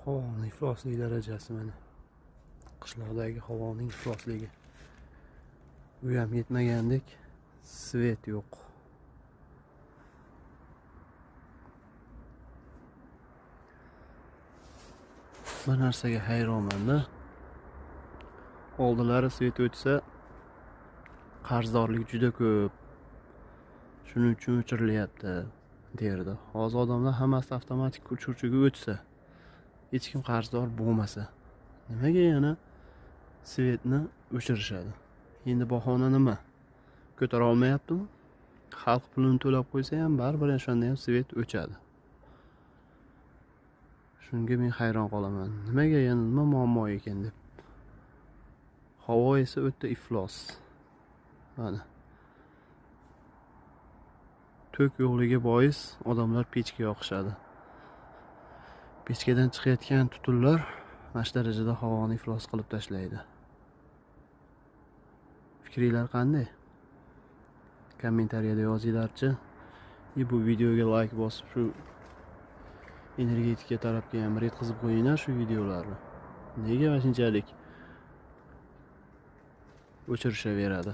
Havoning ifloslik darajasi mana. Qishloqdagi havoning iflosligi. Bu ham yetmagandek, svet yo'q. Bir narsaga hayronman-da. Oldilari svet o'tsa, qarzdorlik juda ko'p. Shuning uchun o'chirilyapti derdi. Hozir odamlar hammasi avtomatik o'chiruvchiga o'tsa, hech kim qarzdor bo'lmasa, nimaga yana svetni o'chirishadi? Endi bahona nima? Ko'tara olmayaptimi? Xalq pulini to'lab qo'ysa ham baribir o'shanda ham svet o'chadi. Shunga men hayron qolaman. Nimaga yana nima muammo ekan deb. Havo esa o'ta iflos. Mana. Tok yo'qligi bois odamlar pechka yoqishadi. Pechkadan chiqayotgan tutunlar mana shu darajada havoni iflos qilib tashlaydi. Fikringlar qanday? Kommentariyada yozinglarchi. Bu videoga like bosib shu energetika tarafga ham yetkazib qo'yinglar shu videolarni. Nega shunchalik o'chirishaveradi?